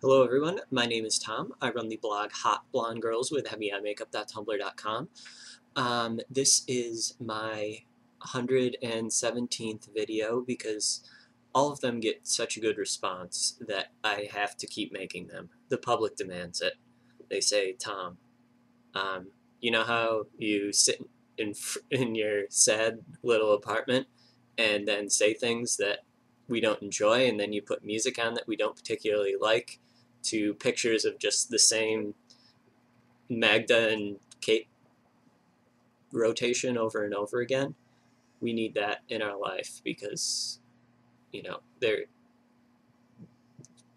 Hello everyone, my name is Tom. I run the blog hotblondegirlswithheavyeyemakeup.tumblr.com. This is my 117th video because all of them get such a good response that I have to keep making them. The public demands it. They say, Tom, you know how you sit in your sad little apartment and then say things that we don't enjoy, and then you put music on that we don't particularly like, to pictures of just the same Magda and Kate rotation over and over again. We need that in our life because, you know,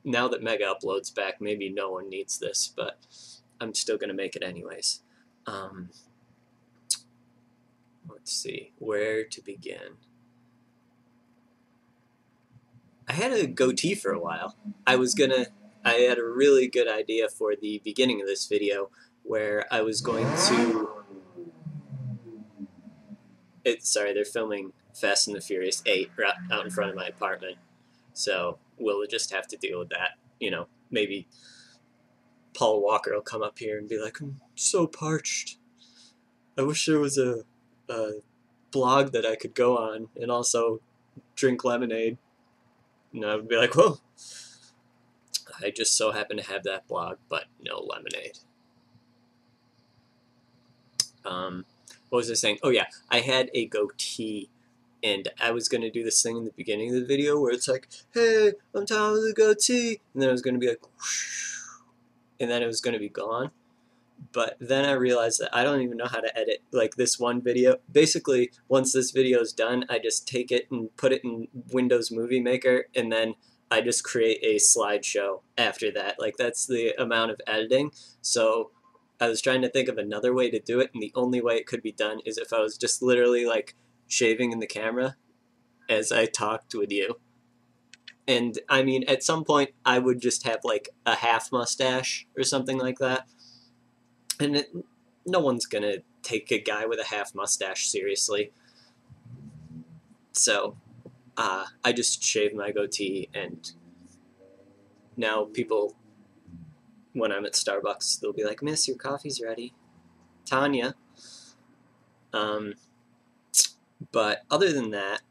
now that Mega uploads back, maybe no one needs this, but I'm still going to make it anyways. Let's see, where to begin. I had a goatee for a while. I had a really good idea for the beginning of this video where I was going to... Sorry, they're filming Fast and the Furious 8 out in front of my apartment, so we'll just have to deal with that. You know, maybe Paul Walker will come up here and be like, I'm so parched. I wish there was a blog that I could go on and also drink lemonade. And I would be like, well, I just so happen to have that blog, but no lemonade. What was I saying? Oh yeah, I had a goatee, and I was going to do this thing in the beginning of the video where it's like, hey, I'm Tom with a goatee, and then I was going to be like, whoosh, and then it was going to be gone. But then I realized that I don't even know how to edit like this one video. Basically, once this video is done, I just take it and put it in Windows Movie Maker, and then I just create a slideshow after that. Like, that's the amount of editing. So I was trying to think of another way to do it, and the only way it could be done is if I was just literally like shaving in the camera as I talked with you. And I mean, at some point I would just have like a half mustache or something like that. And no one's gonna take a guy with a half mustache seriously. So I just shaved my goatee, and now people, when I'm at Starbucks, they'll be like, Miss, your coffee's ready. Tanya. But other than that,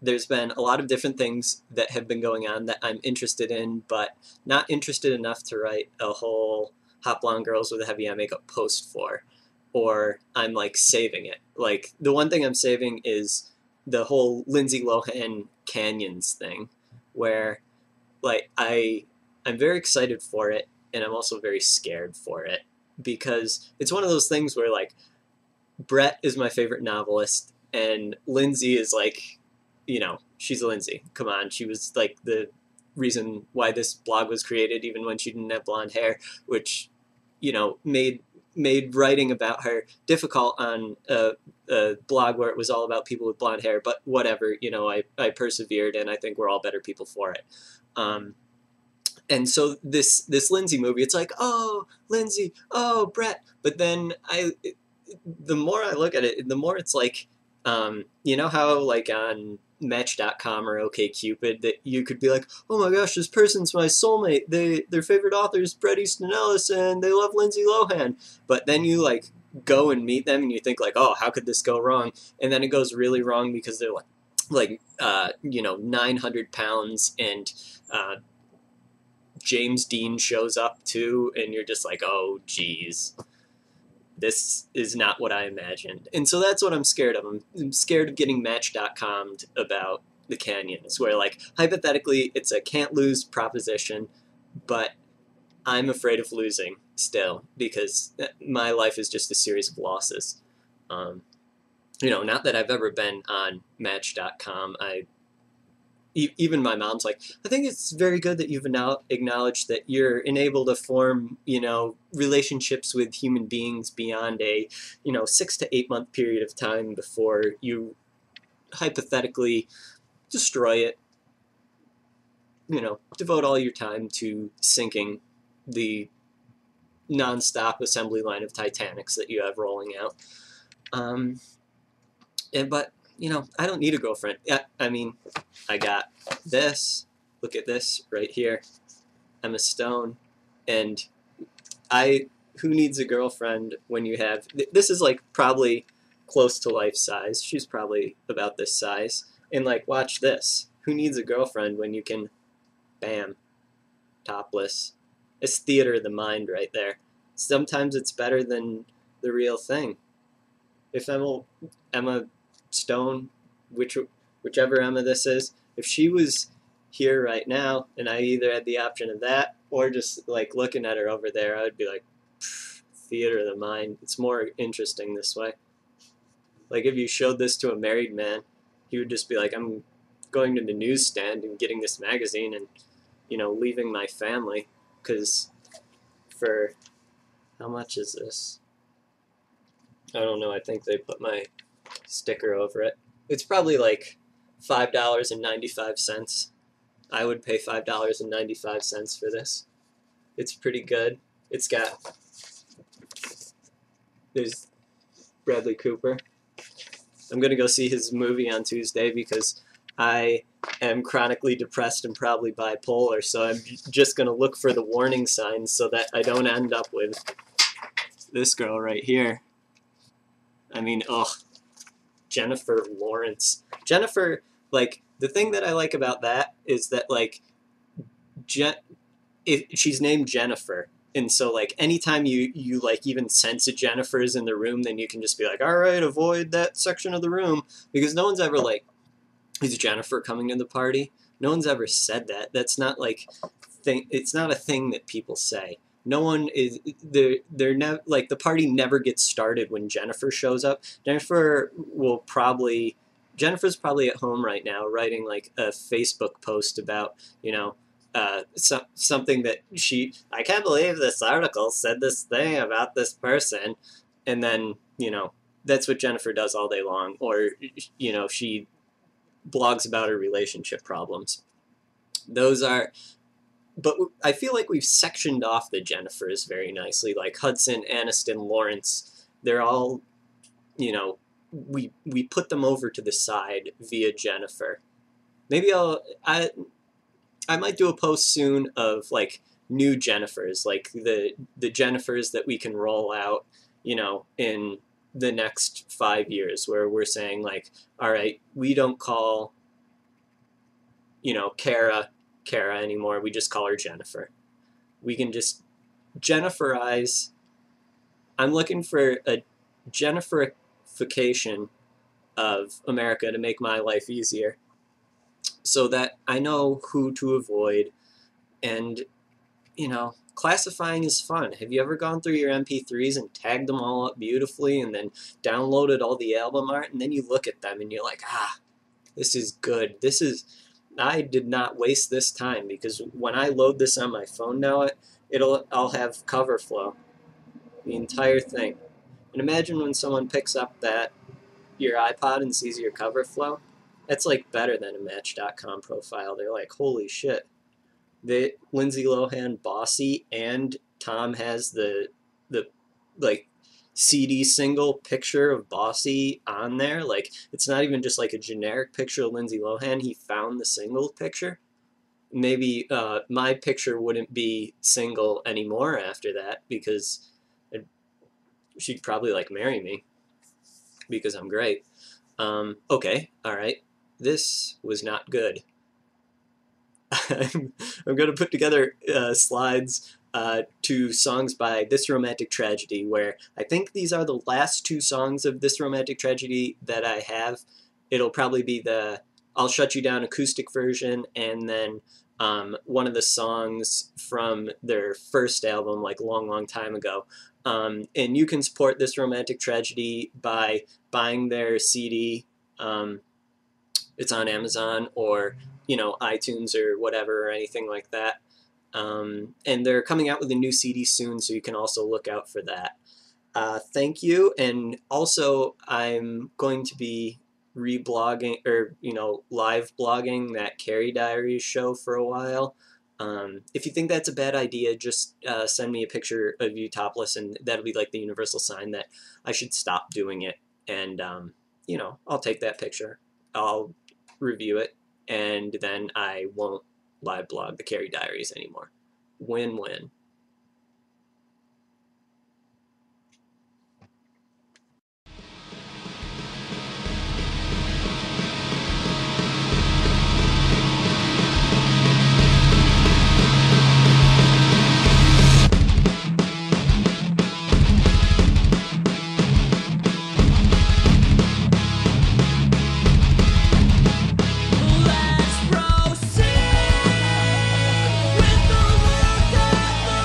there's been a lot of different things that have been going on that I'm interested in, but not interested enough to write a whole Hot Blonde Girls with a Heavy Eye Makeup post for, or I'm like saving it. Like, the one thing I'm saving is the whole Lindsay Lohan Canyons thing, where like I'm very excited for it, and I'm also very scared for it, because it's one of those things where like Brett is my favorite novelist, and Lindsay is like, you know, she's Lindsay. Come on, she was like the reason why this blog was created, even when she didn't have blonde hair, which, you know, made writing about her difficult on a blog where it was all about people with blonde hair. But whatever, you know, I persevered, and I think we're all better people for it. And so this Lindsay movie, it's like, oh, Lindsay, oh, Brett. But then the more I look at it, the more it's like, you know how like on Match.com or OkCupid that you could be like, oh my gosh, this person's my soulmate. Their favorite author is Bret Easton Ellis, and they love Lindsay Lohan. But then you like go and meet them, and you think like, oh, how could this go wrong? And then it goes really wrong because they're like you know, 900 pounds, and James Dean shows up too, and you're just like, oh, geez. This is not what I imagined. And so that's what I'm scared of. I'm scared of getting Match.com'd about the canyons, where like hypothetically it's a can't lose proposition, but I'm afraid of losing still, because my life is just a series of losses. You know, not that I've ever been on Match.com. Even my mom's like, I think it's very good that you've now acknowledged that you're unable to form, you know, relationships with human beings beyond a, you know, 6 to 8 month period of time before you hypothetically destroy it. You know, devote all your time to sinking the nonstop assembly line of Titanics that you have rolling out. But you know, I don't need a girlfriend. Yeah, I mean, I got this. Look at this right here. Emma Stone, and who needs a girlfriend when you have, this is like probably close to life size. She's probably about this size. And like, watch this. Who needs a girlfriend when you can, bam, topless. It's theater of the mind right there. Sometimes it's better than the real thing. If Emma Stone, whichever Emma this is, if she was here right now and I either had the option of that or just like looking at her over there, I would be like, theater of the mind. It's more interesting this way. Like if you showed this to a married man, he would just be like, I'm going to the newsstand and getting this magazine and, you know, leaving my family. Because for, how much is this? I don't know. I think they put my sticker over it. It's probably like $5.95. I would pay $5.95 for this. It's pretty good. It's got, there's Bradley Cooper. I'm going to go see his movie on Tuesday because I am chronically depressed and probably bipolar, so I'm just going to look for the warning signs so that I don't end up with this girl right here. I mean, ugh. Jennifer Lawrence. Jennifer, like, the thing that I like about that is that, like, if she's named Jennifer, and so, like, anytime you like, even sense a Jennifer's in the room, then you can just be like, all right, avoid that section of the room, because no one's ever, like, is Jennifer coming to the party? No one's ever said that. That's not, like, it's not a thing that people say. No one is, they're never, like, the party never gets started when Jennifer shows up. Jennifer's probably at home right now writing, like, a Facebook post about, you know, something that I can't believe this article said this thing about this person. And then, you know, that's what Jennifer does all day long. Or, you know, she blogs about her relationship problems. Those are, but I feel like we've sectioned off the Jennifers very nicely, like Hudson, Aniston, Lawrence. They're all, you know, we put them over to the side via Jennifer. Maybe I might do a post soon of like new Jennifers, like the Jennifers that we can roll out, you know, in the next 5 years, where we're saying like, all right, we don't call, you know, Kara anymore. We just call her Jennifer. We can just Jenniferize. I'm looking for a Jenniferification of America to make my life easier, so that I know who to avoid. And, you know, classifying is fun. Have you ever gone through your MP3s and tagged them all up beautifully and then downloaded all the album art, and then you look at them and you're like, this is good. I did not waste this time, because when I load this on my phone now, I'll have cover flow, the entire thing. And imagine when someone picks up your iPod and sees your cover flow. That's like better than a Match.com profile. They're like, holy shit. Lindsay Lohan, Bossy, and Tom has the like CD single picture of Bossy on there. Like, it's not even just like a generic picture of Lindsay Lohan. He found the single picture. Maybe my picture wouldn't be single anymore after that, because she'd probably like marry me because I'm great. Okay, all right. This was not good. I'm going to put together slides to songs by This Romantic Tragedy, where I think these are the last two songs of This Romantic Tragedy that I have. It'll probably be the I'll Shut You Down acoustic version, and then one of the songs from their first album, like long time ago. And you can support This Romantic Tragedy by buying their CD. It's on Amazon or, you know, iTunes or whatever, or anything like that. And they're coming out with a new CD soon, so you can also look out for that. Thank you. And also, I'm going to be reblogging, or, you know, live blogging that Carrie Diaries show for a while. If you think that's a bad idea, just send me a picture of you topless, and that'll be like the universal sign that I should stop doing it. And, you know, I'll take that picture. I'll review it, and then I won't live blog the Carrie Diaries anymore. Win-win. Let's proceed with the look at the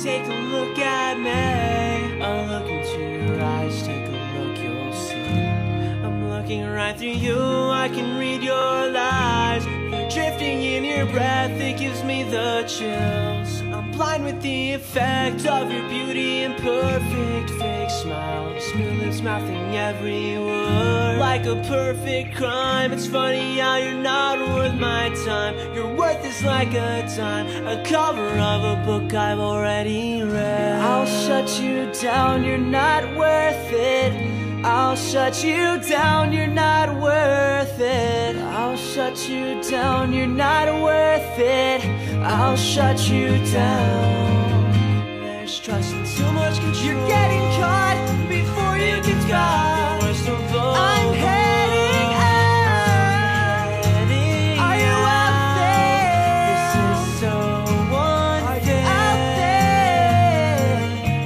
Take a look at me. I'll look into your eyes, take a look, you'll see. I'm looking right through you, I can read your lies. You're drifting in your breath, it gives me the chills. I'm blind with the effect of your beauty and perfect fake smile. Your lips mouthing every word like a perfect crime. It's funny how you're not worth my time. Your worth is like a dime, a cover of a book I've already read. I'll shut you down, you're not worth it. I'll shut you down, you're not worth it. I'll shut you down, you're not worth it. I'll shut you down. There's trust and so much control. You're getting caught before you get caught. I'm heading out. Are you out there? This is so unfair. Out there.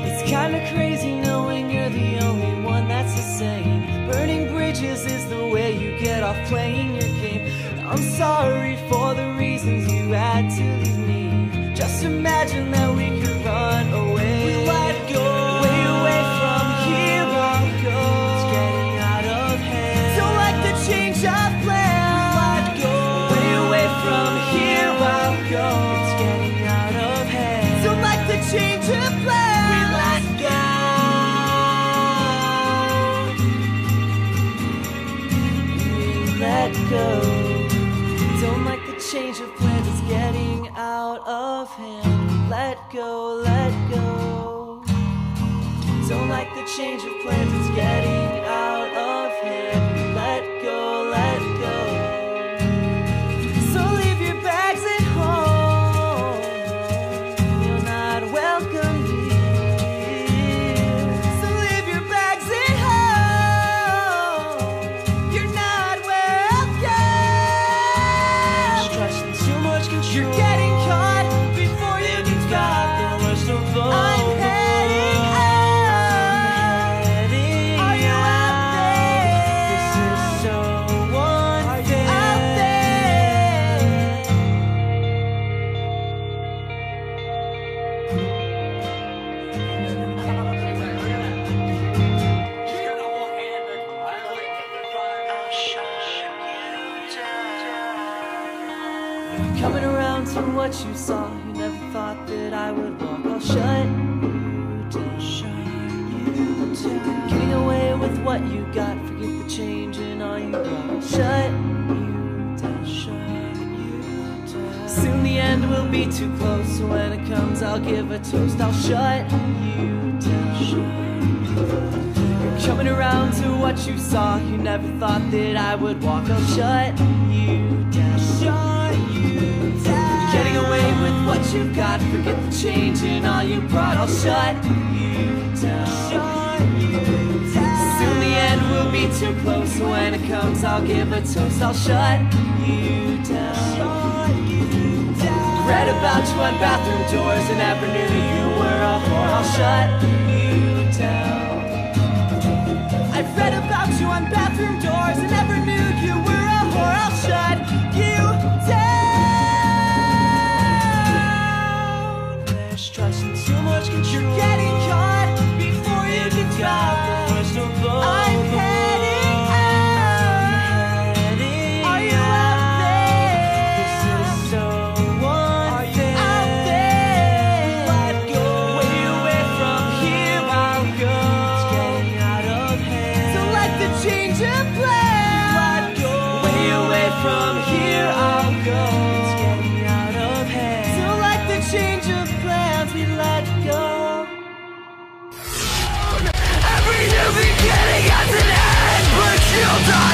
It's kinda crazy knowing you're the only one that's the same. Burning bridges is the way you get off playing your game. I'm sorry for the reasons you had to leave me. Just imagine that we could run away. We let go. Way away from here I'll go. It's getting out of hand. Don't like the change of plan. We let go. Way away from here I'll go. It's getting out of hand. Don't like the change of plan. We let go. Let go. Don't like the change of plans, it's getting out of hand. Let go, let go. Don't like the change of plans, it's getting out of hand. Let go, let go. So leave your bags at home. You're not welcome here. So leave your bags at home. You're not welcome. Trusting too much control. You're getting caught before you get caught. The worst of all. I'm heading out. Are you out there? This is so unfair. Out there. Coming around to what you saw, you never thought that I would walk. I'll shut you down. Getting away with what you got, forget the change in all you got. I'll shut you down. Soon the end will be too close, so when it comes I'll give a toast. I'll shut you down. You're coming around to what you saw, you never thought that I would walk. I'll shut you down. Shut you down. Getting away with what you've got, forget the change in all you brought. I'll shut you down. Shut you down. Soon the end will be too close, so when it comes I'll give a toast. I'll shut you down. Shut you down. Read about you on bathroom doors and never knew you were a whore. I'll shut you down. I've read about you on bathroom doors and never knew you were a whore. I'll shut you down. There's trust and too much control. You're getting caught before you get caught. The worst of all. I'm heading out. Are you out there? This is so unfair. Out there. Let go. Way away from here I'll go. It's getting out of hand. Don't like the change of plan. Let go. Way away from here I'll go. It's getting out of hand. Don't like the change of plans. We let go. Every new beginning has an end, but you'll die.